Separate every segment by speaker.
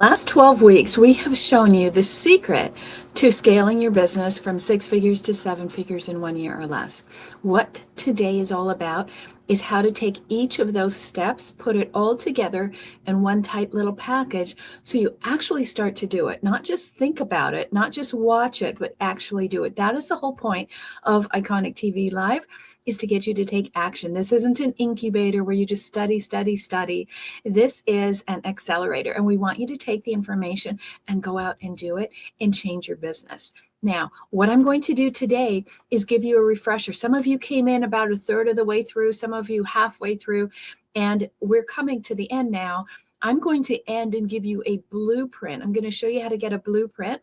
Speaker 1: Last 12 weeks, we have shown you the secret to scaling your business from 6 figures to 7 figures in 1 year or less. What today is all about is how to take each of those steps, put it all together in one tight little package so you actually start to do it. Not just think about it, not just watch it, but actually do it. That is the whole point of Iconic TV Live, is to get you to take action. This isn't an incubator where you just study, study, study. This is an accelerator, and we want you to take the information and go out and do it and change your business. Now, what I'm going to do today is give you a refresher. Some of you came in about a third of the way through, some of you halfway through, and we're coming to the end now. I'm going to end and give you a blueprint. I'm going to show you how to get a blueprint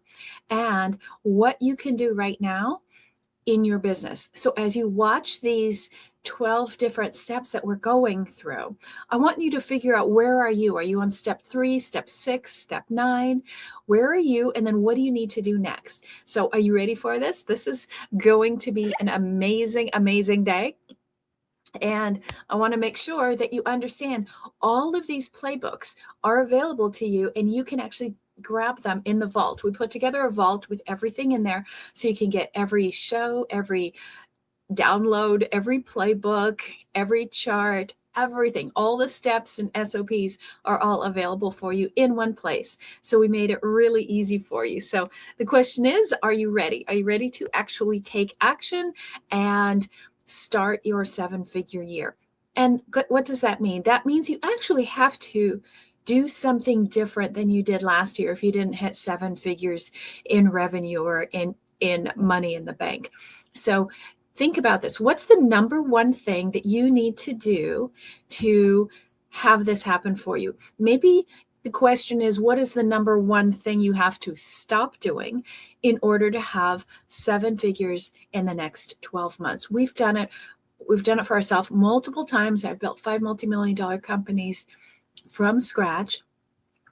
Speaker 1: and what you can do right now in your business. So as you watch these 12 different steps that we're going through, I want you to figure out, where are you? Are you on step 3, step 6, step 9? Where are you? And then what do you need to do next? So are you ready for this? This is going to be an amazing, amazing day. And I want to make sure that you understand all of these playbooks are available to you, and you can actually grab them in the vault. We put together a vault with everything in there so you can get every show, every download, every playbook, every chart, everything. All the steps and SOPs are all available for you in one place. So we made it really easy for you. So the question is, are you ready? Are you ready to actually take action and start your 7-figure year? And what does that mean? That means you actually have to do something different than you did last year if you didn't hit 7 figures in revenue or in money in the bank. So think about this. What's the number one thing that you need to do to have this happen for you? Maybe the question is, what is the number one thing you have to stop doing in order to have 7 figures in the next 12 months? We've done it. We've done it for ourselves multiple times. I've built 5 multi-million-dollar companies from scratch.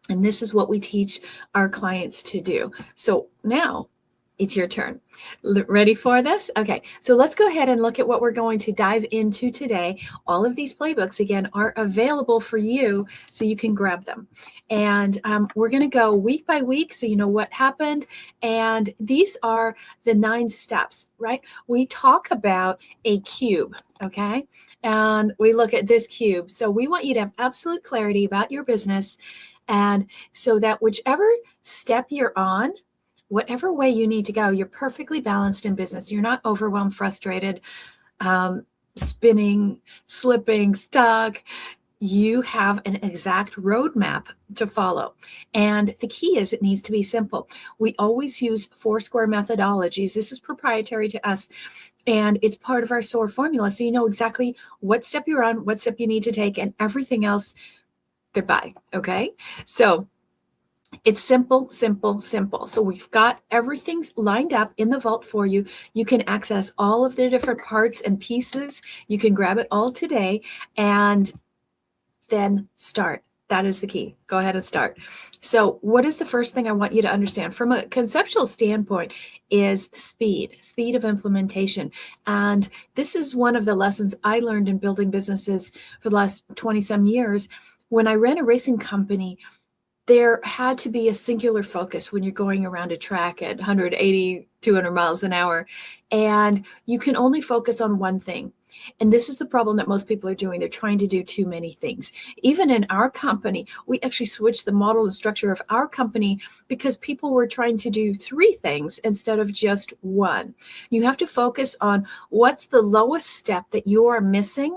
Speaker 1: And this is what we teach our clients to do. So now it's your turn. Ready for this? Okay, so let's go ahead and look at what we're going to dive into today. All of these playbooks, again, are available for you so you can grab them. And we're going to go week by week so you know what happened. And these are the 9 steps, right? We talk about a cube, okay? And we look at this cube. So we want you to have absolute clarity about your business, and so that whichever step you're on, whatever way you need to go, you're perfectly balanced in business. You're not overwhelmed, frustrated, spinning, slipping, stuck. You have an exact roadmap to follow. And the key is, it needs to be simple. We always use 4 square methodologies. This is proprietary to us, and it's part of our SOAR formula. So you know exactly what step you're on, what step you need to take, and everything else, goodbye. Okay? So it's simple, simple, simple. So we've got everything lined up in the vault for you. You can access all of the different parts and pieces. You can grab it all today and then start. That is the key. Go ahead and start. So what is the first thing I want you to understand from a conceptual standpoint is speed of implementation. And this is one of the lessons I learned in building businesses for the last 20 some years. When I ran a racing company, there had to be a singular focus when you're going around a track at 180, 200 miles an hour, and you can only focus on one thing. And this is the problem that most people are doing. They're trying to do too many things. Even in our company, we actually switched the model and structure of our company because people were trying to do 3 things instead of just one. You have to focus on what's the lowest step that you are missing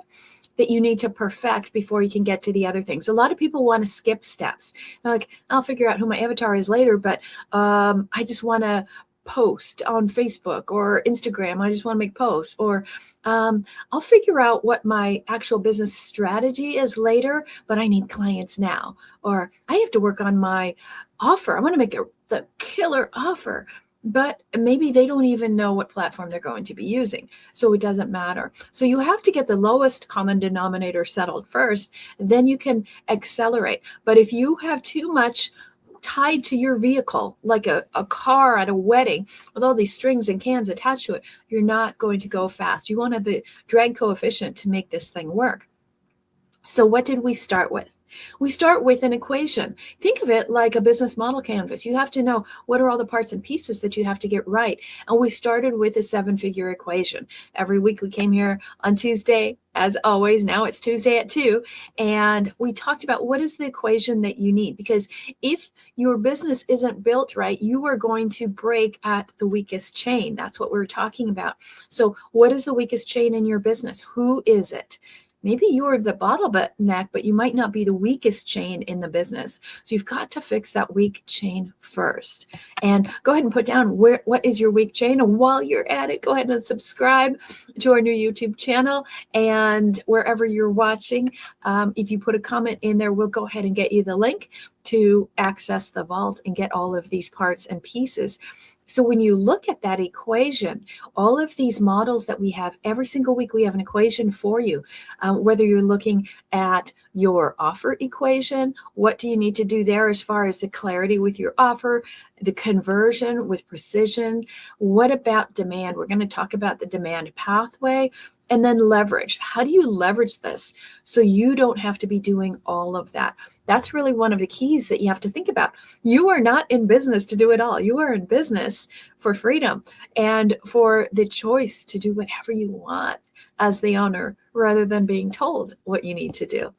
Speaker 1: that you need to perfect before you can get to the other things. A lot of people want to skip steps. They're like, I'll figure out who my avatar is later, but I just want to post on Facebook or Instagram. I just want to make posts. Or I'll figure out what my actual business strategy is later, but I need clients now. Or I have to work on my offer. I want to make the killer offer, but maybe they don't even know what platform they're going to be using. So it doesn't matter. So you have to get the lowest common denominator settled first, then you can accelerate. But if you have too much tied to your vehicle, like a car at a wedding with all these strings and cans attached to it, you're not going to go fast. You want to have the drag coefficient to make this thing work. So what did we start with? We start with an equation. Think of it like a business model canvas. You have to know what are all the parts and pieces that you have to get right. And we started with a 7-figure equation. Every week we came here on Tuesday, as always. Now it's Tuesday at 2. And we talked about what is the equation that you need. Because if your business isn't built right, you are going to break at the weakest chain. That's what we're talking about. So what is the weakest chain in your business? Who is it? Maybe you're the bottleneck, but you might not be the weakest chain in the business. So you've got to fix that weak chain first. And go ahead and put down what is your weak chain. And while you're at it, go ahead and subscribe to our new YouTube channel. And wherever you're watching, if you put a comment in there, we'll go ahead and get you the link to access the vault and get all of these parts and pieces. So when you look at that equation, all of these models that we have, every single week we have an equation for you. Whether you're looking at your offer equation, what do you need to do there as far as the clarity with your offer, the conversion with precision? What about demand? We're going to talk about the demand pathway. And then leverage. How do you leverage this so you don't have to be doing all of that? That's really one of the keys that you have to think about. You are not in business to do it all. You are in business for freedom and for the choice to do whatever you want as the owner rather than being told what you need to do.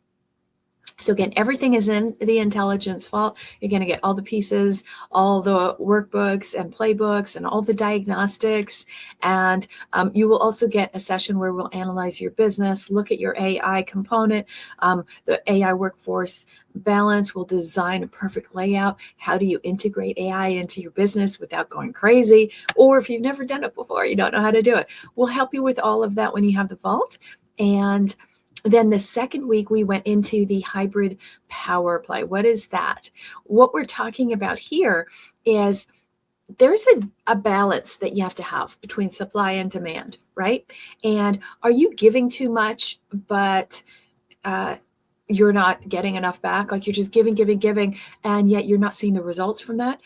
Speaker 1: So again, everything is in the intelligence vault. You're going to get all the pieces, all the workbooks and playbooks and all the diagnostics. And you will also get a session where we'll analyze your business, look at your AI component, the AI workforce balance. We'll design a perfect layout. How do you integrate AI into your business without going crazy? Or if you've never done it before, you don't know how to do it. We'll help you with all of that when you have the vault. And then the second week, we went into the hybrid power play. What is that? What we're talking about here is there's a balance that you have to have between supply and demand, right? And are you giving too much, but you're not getting enough back? Like you're just giving, and yet you're not seeing the results from that?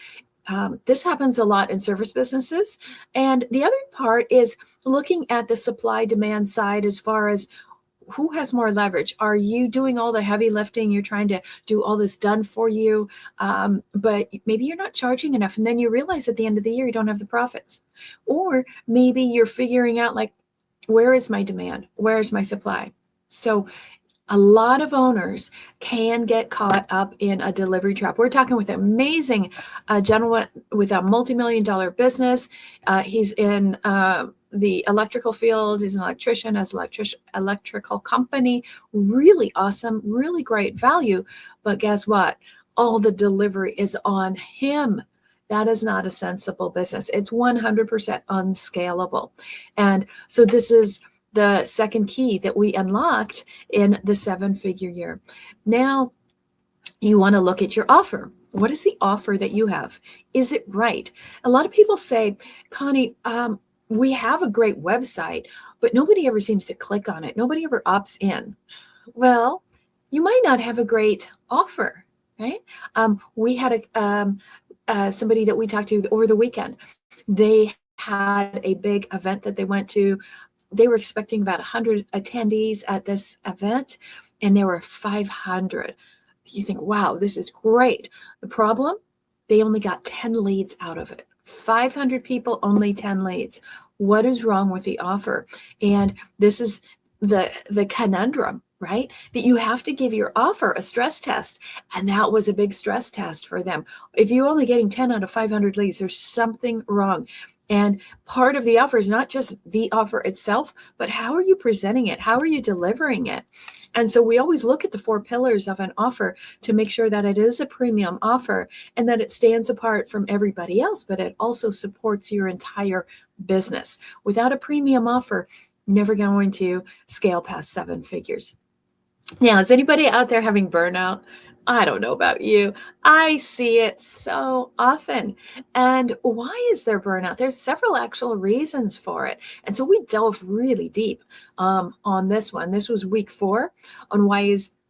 Speaker 1: This happens a lot in service businesses. And the other part is looking at the supply demand side as far as who has more leverage? Are you doing all the heavy lifting? You're trying to do all this done for you, but maybe you're not charging enough. And then you realize at the end of the year, you don't have the profits. Or maybe you're figuring out like, where is my demand? Where is my supply? So a lot of owners can get caught up in a delivery trap. We're talking with an amazing gentleman with a multi-million-dollar business. He's in the electrical field. He's an electrician, has an electrical company. Really awesome, really great value. But guess what? All the delivery is on him. That is not a sensible business. It's 100% unscalable. And so this is the second key that we unlocked in the 7-figure year. Now, you want to look at your offer. What is the offer that you have? Is it right? A lot of people say, Connie, we have a great website, but nobody ever seems to click on it. Nobody ever opts in. Well, you might not have a great offer, right? We had somebody that we talked to over the weekend. They had a big event that they went to. They were expecting about 100 attendees at this event, and there were 500. You think, wow, this is great. The problem, they only got 10 leads out of it. 500 people, only 10 leads. What is wrong with the offer? And this is the conundrum, right? That you have to give your offer a stress test. And that was a big stress test for them. If you're only getting 10 out of 500 leads, there's something wrong. And part of the offer is not just the offer itself, but how are you presenting it? How are you delivering it? And so we always look at the 4 pillars of an offer to make sure that it is a premium offer and that it stands apart from everybody else, but it also supports your entire business. Without a premium offer, you're never going to scale past 7 figures. Now, is anybody out there having burnout? I don't know about you. I see it so often. And why is there burnout? There's several actual reasons for it. And so we delve really deep on this one. This was week 4 on why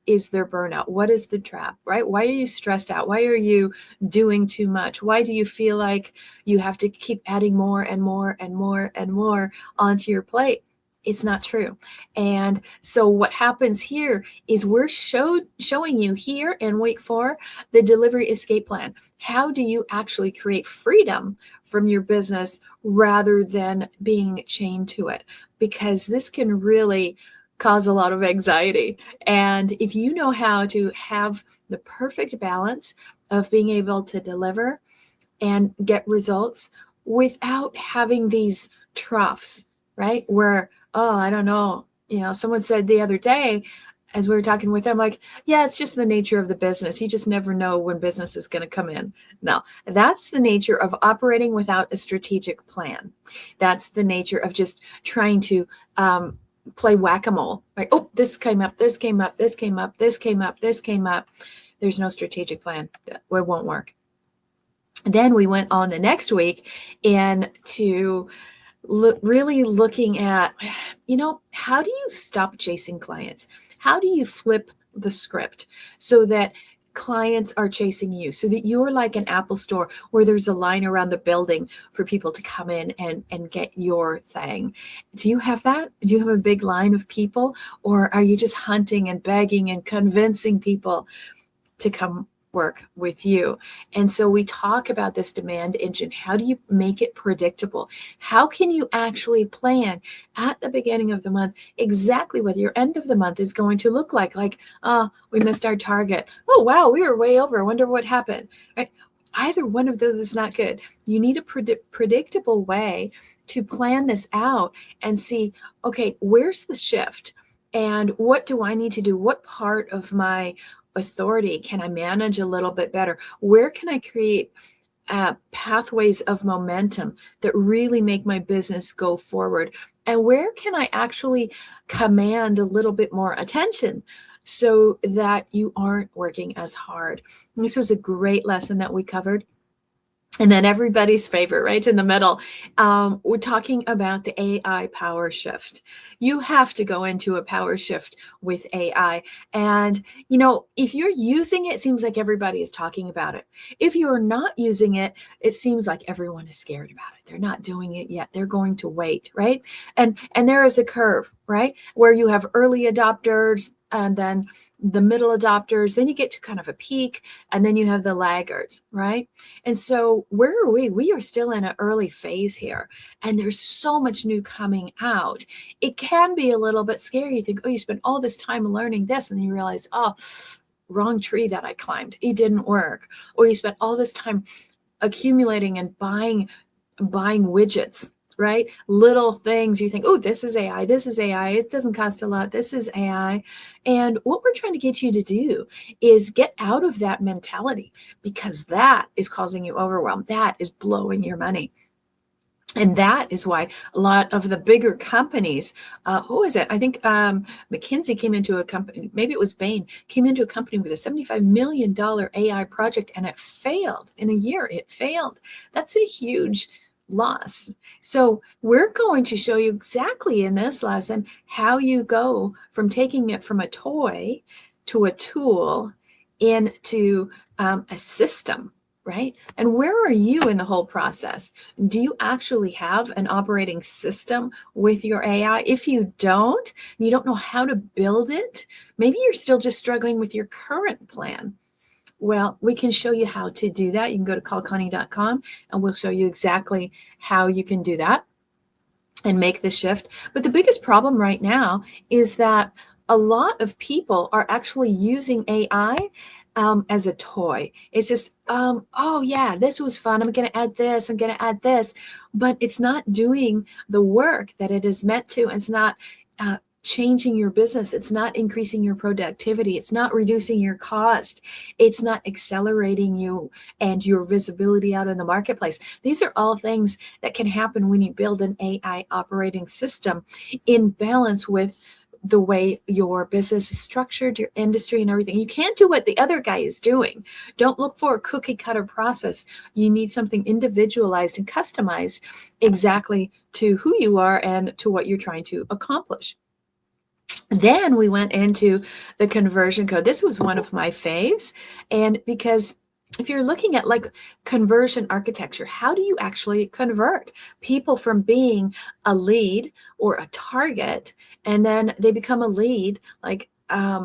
Speaker 1: is there burnout? What is the trap, right? Why are you stressed out? Why are you doing too much? Why do you feel like you have to keep adding more and more and more and more onto your plate? It's not true. And so what happens here is we're showing you here in week 4 the delivery escape plan. How do you actually create freedom from your business rather than being chained to it? Because this can really cause a lot of anxiety. And if you know how to have the perfect balance of being able to deliver and get results without having these troughs, right? Where, oh, I don't know, someone said the other day, as we were talking with them, like, yeah, it's just the nature of the business. You just never know when business is going to come in. No, that's the nature of operating without a strategic plan. That's the nature of just trying to play whack-a-mole. Like, oh, this came up, this came up, this came up, this came up, this came up. There's no strategic plan. It won't work. Then we went on the next week into really looking at, how do you stop chasing clients? How do you flip the script so that clients are chasing you, so that you're like an Apple store where there's a line around the building for people to come in and get your thing? Do you have that? Do you have a big line of people, or are you just hunting and begging and convincing people to come work with you? And so we talk about this demand engine. How do you make it predictable? How can you actually plan at the beginning of the month exactly what your end of the month is going to look like? Like, we missed our target. Oh, wow, we were way over. I wonder what happened. Right? Either one of those is not good. You need a predictable way to plan this out and see, okay, where's the shift? And what do I need to do? What part of my authority can I manage a little bit better? Where can I create pathways of momentum that really make my business go forward? And where can I actually command a little bit more attention so that you aren't working as hard? This was a great lesson that we covered. And then everybody's favorite, right in the middle, we're talking about the AI power shift. You have to go into a power shift with AI. And, if you're using it, it seems like everybody is talking about it. If you're not using it, it seems like everyone is scared about it. They're not doing it yet. They're going to wait, right? And there is a curve, right? Where you have early adopters and then the middle adopters, then you get to kind of a peak, and then you have the laggards, right? And so where are we? We are still in an early phase here, and there's so much new coming out. It can be a little bit scary. You think, oh, you spent all this time learning this, and then you realize, oh, wrong tree that I climbed. It didn't work. Or you spent all this time accumulating and buying widgets, right? Little things you think, oh, this is AI, this is AI. It doesn't cost a lot. This is AI. And what we're trying to get you to do is get out of that mentality, because that is causing you overwhelm. That is blowing your money. And that is why a lot of the bigger companies, who is it? I think McKinsey came into a company, maybe it was Bain, came into a company with a $75 million AI project, and it failed. In a year, it failed. That's a huge loss. So we're going to show you exactly in this lesson how you go from taking it from a toy to a tool into a system, right? And where are you in the whole process? Do you actually have an operating system with your AI? If you don't, and you don't know how to build it, maybe you're still just struggling with your current plan. Well, we can show you how to do that. You can go to callconnie.com and we'll show you exactly how you can do that and make the shift. But the biggest problem right now is that a lot of people are actually using AI as a toy. It's just, oh yeah, this was fun. I'm going to add this. I'm going to add this. But it's not doing the work that it is meant to. It's not changing your business. It's not increasing your productivity. It's not reducing your cost. It's not accelerating you and your visibility out in the marketplace. These are all things that can happen when you build an AI operating system in balance with the way your business is structured, your industry and everything. You can't do what the other guy is doing. Don't look for a cookie cutter process. You need something individualized and customized exactly to who you are and to what you're trying to accomplish. Then we went into the conversion code. This was one of my faves. And because if you're looking at like conversion architecture, how do you actually convert people from being a lead or a target, and then they become a lead? Like,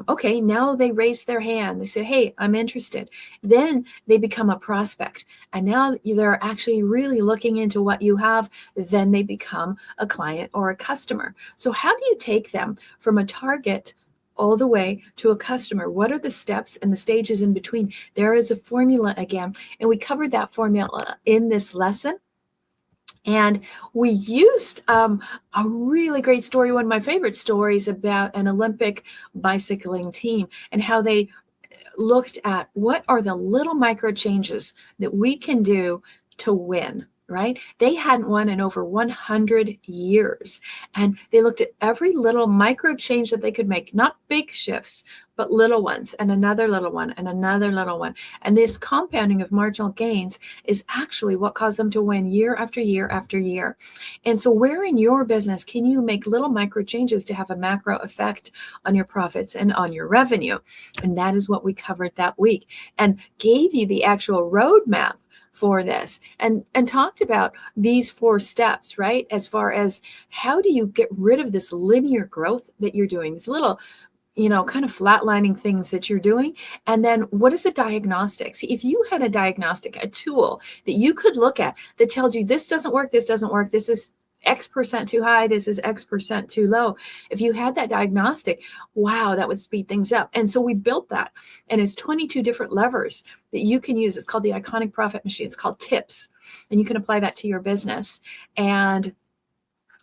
Speaker 1: okay, now they raise their hand. They say, hey, I'm interested. Then they become a prospect. And now they're actually really looking into what you have. Then they become a client or a customer. So how do you take them from a target all the way to a customer? What are the steps and the stages in between? There is a formula again, and we covered that formula in this lesson. And we used a really great story, one of my favorite stories, about an Olympic bicycling team and how they looked at what are the little micro changes that we can do to win, right? They hadn't won in over 100 years. And they looked at every little micro change that they could make, not big shifts, but little ones, and another little one, and another little one. And this compounding of marginal gains is actually what caused them to win year after year after year. And so where in your business can you make little micro changes to have a macro effect on your profits and on your revenue? And that is what we covered that week, and gave you the actual roadmap for this, and talked about these 4 steps, right? As far as how do you get rid of this linear growth that you're doing, these little, kind of flatlining things that you're doing. And then what is the diagnostic? See, if you had a diagnostic, a tool that you could look at that tells you this doesn't work, this is X% too high, this is X% too low. If you had that diagnostic, wow, that would speed things up. And so we built that. And it's 22 different levers that you can use. It's called the Iconic Profit Machine. It's called TIPS. And you can apply that to your business. And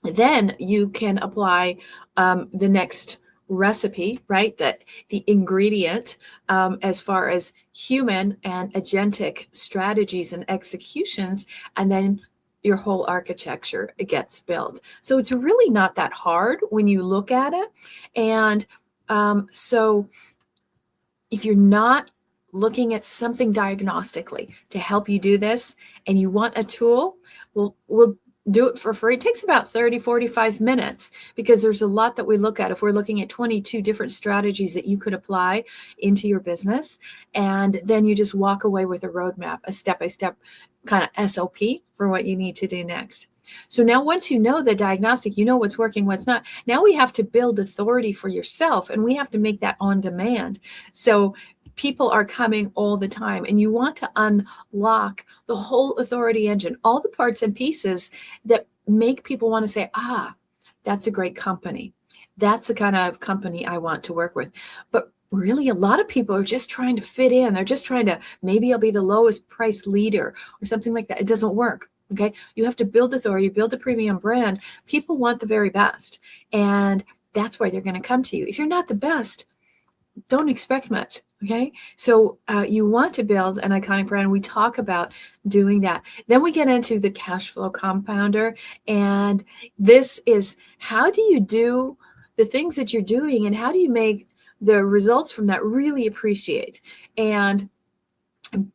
Speaker 1: then you can apply the next recipe, right? That the ingredient, as far as human and agentic strategies and executions, and then your whole architecture gets built. So it's really not that hard when you look at it. And so if you're not looking at something diagnostically to help you do this, and you want a tool, we'll do it for free. It takes about 30, 45 minutes, because there's a lot that we look at if we're looking at 22 different strategies that you could apply into your business. And then you just walk away with a roadmap, a step-by-step kind of SOP for what you need to do next. So now once you know the diagnostic, you know what's working, what's not. Now we have to build authority for yourself, and we have to make that on demand. So people are coming all the time, and you want to unlock the whole authority engine, all the parts and pieces that make people want to say, that's a great company. That's the kind of company I want to work with. But really, a lot of people are just trying to fit in. They're just trying to, maybe I'll be the lowest price leader or something like that. It doesn't work. Okay. You have to build authority, build a premium brand. People want the very best. And that's why they're going to come to you. If you're not the best, don't expect much. Okay. So you want to build an iconic brand. We talk about doing that. Then we get into the cash flow compounder. And this is, how do you do the things that you're doing, and how do you make the results from that really appreciate? And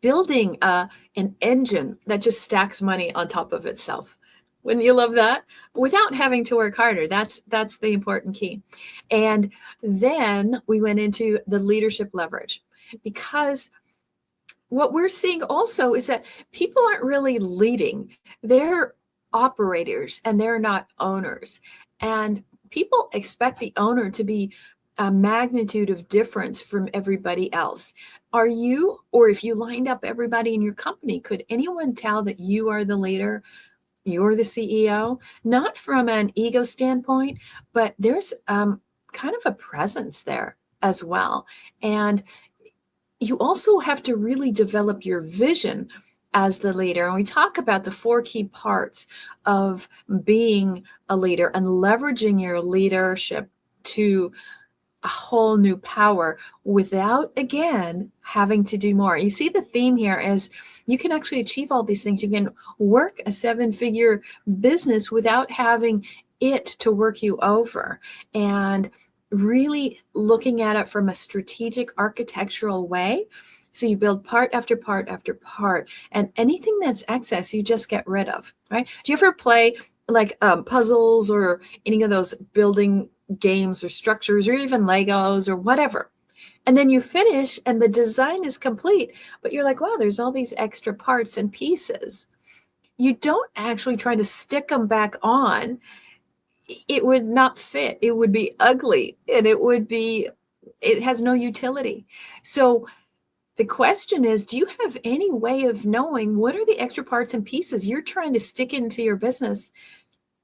Speaker 1: building an engine that just stacks money on top of itself. Wouldn't you love that? Without having to work harder. That's the important key. And then we went into the leadership leverage, because what we're seeing also is that people aren't really leading. They're operators, and they're not owners. And people expect the owner to be a magnitude of difference from everybody else. Are you, or if you lined up everybody in your company, could anyone tell that you are the leader? You're the CEO, not from an ego standpoint, but there's kind of a presence there as well. And you also have to really develop your vision as the leader. And we talk about the 4 key parts of being a leader and leveraging your leadership to a whole new power without, again, having to do more. You see, the theme here is you can actually achieve all these things. You can work a 7-figure business without having it to work you over, and really looking at it from a strategic architectural way. So you build part after part after part, and anything that's excess, you just get rid of, right? Do you ever play like puzzles or any of those building games or structures, or even Legos or whatever? And then you finish and the design is complete, but you're like, wow, there's all these extra parts and pieces. You don't actually try to stick them back on. It would not fit. It would be ugly and it has no utility. So the question is, do you have any way of knowing what are the extra parts and pieces you're trying to stick into your business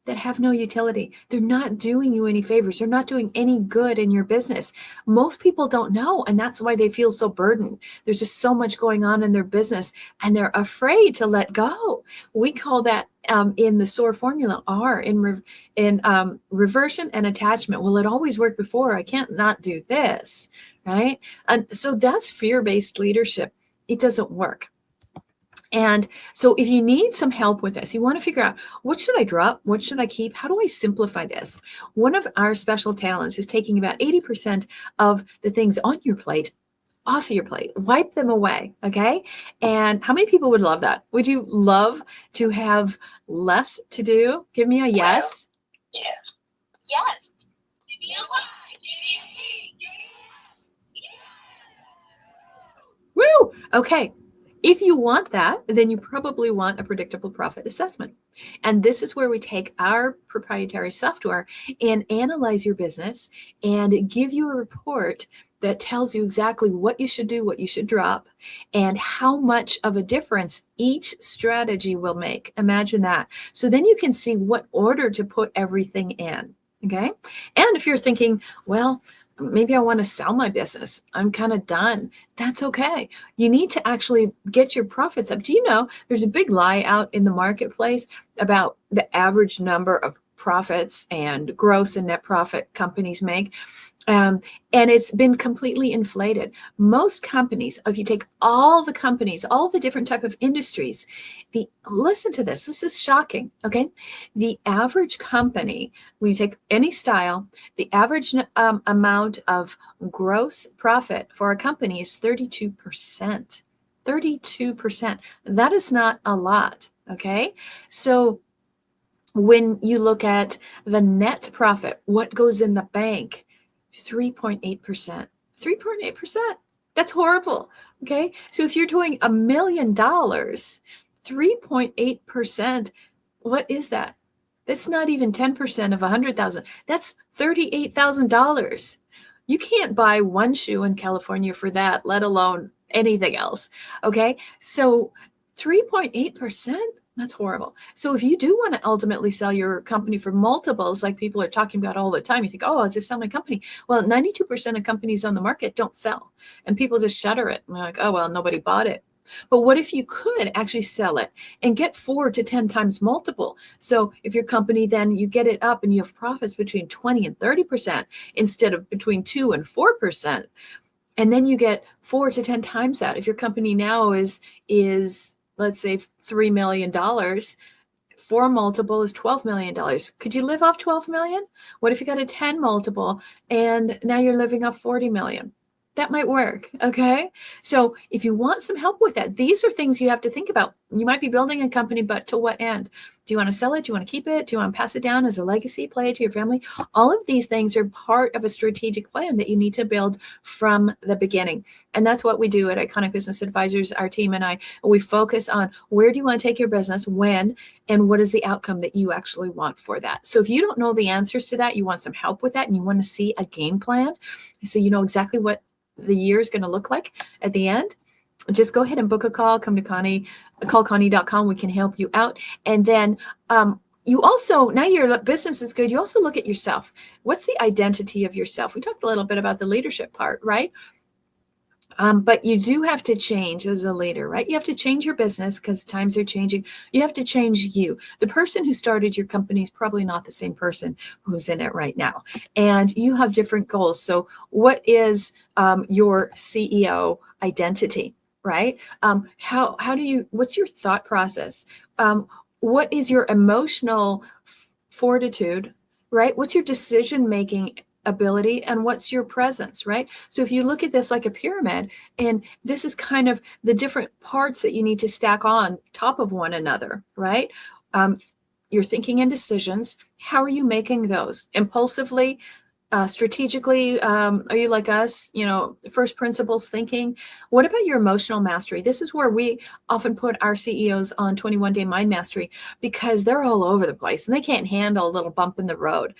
Speaker 1: that have no utility? They're not doing you any favors. They're not doing any good in your business. Most people don't know, and that's why they feel so burdened. There's just so much going on in their business, and they're afraid to let go. We call that in the SOAR formula, R, in reversion and attachment. Well, it always worked before. I can't not do this, right? And so that's fear-based leadership. It doesn't work. And so if you need some help with this, you want to figure out, what should I drop? What should I keep? How do I simplify this? One of our special talents is taking about 80% of the things on your plate off your plate. Wipe them away, okay? And how many people would love that? Would you love to have less to do? Give me a yes.
Speaker 2: Yes. Yes. Give me a Y. Yes.
Speaker 1: Woo! Okay. If you want that, then you probably want a predictable profit assessment. And this is where we take our proprietary software and analyze your business and give you a report that tells you exactly what you should do, what you should drop, and how much of a difference each strategy will make. Imagine that. So then you can see what order to put everything in. Okay. And if you're thinking, well, maybe I want to sell my business, I'm kind of done, that's okay. You need to actually get your profits up. Do you know there's a big lie out in the marketplace about the average number of profits and gross and net profit companies make? And it's been completely inflated. Most companies, if you take all the companies, all the different type of industries, listen to this. This is shocking. Okay, the average company, when you take any style, the average amount of gross profit for a company is 32%. 32%. That is not a lot. Okay, so when you look at the net profit, what goes in the bank? 3.8%. 3.8%. That's horrible. Okay. So if you're doing $1 million, 3.8%, what is that? That's not even 10% of 100,000. That's $38,000. You can't buy one shoe in California for that, let alone anything else. Okay. So 3.8%. That's horrible. So if you do want to ultimately sell your company for multiples, like people are talking about all the time, you think, oh, I'll just sell my company. Well, 92% of companies on the market don't sell, and people just shutter it. And they're like, oh, well, nobody bought it. But what if you could actually sell it and get 4 to 10 times multiple? So if your company, then you get it up and you have profits between 20 and 30% instead of between 2 and 4%. And then you get 4 to 10 times that. If your company now is let's say $3 million, 4 multiple is $12 million. Could you live off 12 million? What if you got a 10 multiple and now you're living off 40 million? That might work. Okay. So if you want some help with that, these are things you have to think about. You might be building a company, but to what end? Do you want to sell it? Do you want to keep it? Do you want to pass it down as a legacy, play it to your family? All of these things are part of a strategic plan that you need to build from the beginning. And that's what we do at Iconic Business Advisors, our team and I. We focus on where do you want to take your business, when, and what is the outcome that you actually want for that. So if you don't know the answers to that, you want some help with that, and you want to see a game plan so you know exactly what the year is going to look like at the end, just go ahead and book a call. Come to Connie, callconnie.com. We can help you out. And then you also, now your business is good, you also look at yourself. What's the identity of yourself? We talked a little bit about the leadership part, right? But you do have to change as a leader, right? You have to change your business because times are changing. You have to change you. The person who started your company is probably not the same person who's in it right now. And you have different goals. So what is your CEO identity, right? What's your thought process? What is your emotional fortitude, right? What's your decision-making ability, and what's your presence, right? So if you look at this like a pyramid, and this is kind of the different parts that you need to stack on top of one another, right? Your thinking and decisions, how are you making those? Impulsively, strategically? Are you like us, first principles thinking? What about your emotional mastery? This is where we often put our CEOs on 21-day mind mastery, because they're all over the place and they can't handle a little bump in the road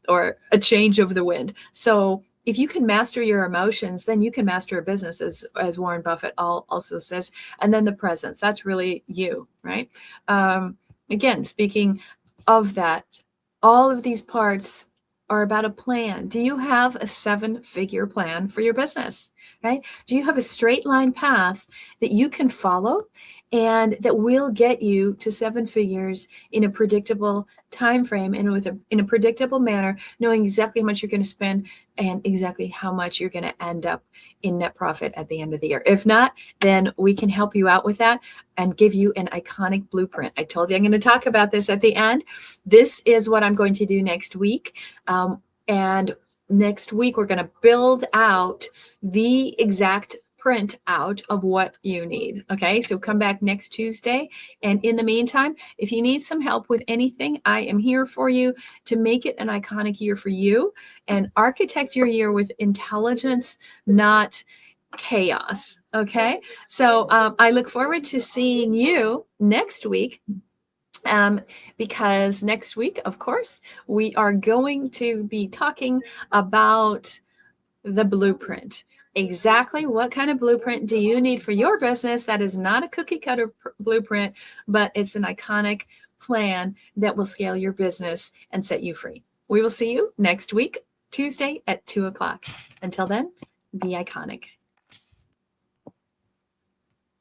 Speaker 1: or a change of the wind. So if you can master your emotions, then you can master a business, as Warren Buffett also says. And then the presence, that's really you, right? Again, speaking of that, all of these parts are about a plan. Do you have a 7-figure plan for your business, right? Do you have a straight line path that you can follow and that will get you to 7 figures in a predictable time frame and in a predictable manner, knowing exactly how much you're going to spend and exactly how much you're going to end up in net profit at the end of the year? If not, then we can help you out with that and give you an iconic blueprint. I told you I'm going to talk about this at the end. This is what I'm going to do next week. And next week, we're going to build out the exact print out of what you need. Okay, so come back next Tuesday. And in the meantime, if you need some help with anything, I am here for you to make it an iconic year for you and architect your year with intelligence, not chaos. Okay, so I look forward to seeing you next week. Because next week, of course, we are going to be talking about the blueprint. Exactly what kind of blueprint do you need for your business that is not a cookie cutter blueprint, but it's an iconic plan that will scale your business and set you free. We will see you next week, Tuesday at 2 o'clock. Until then, be iconic.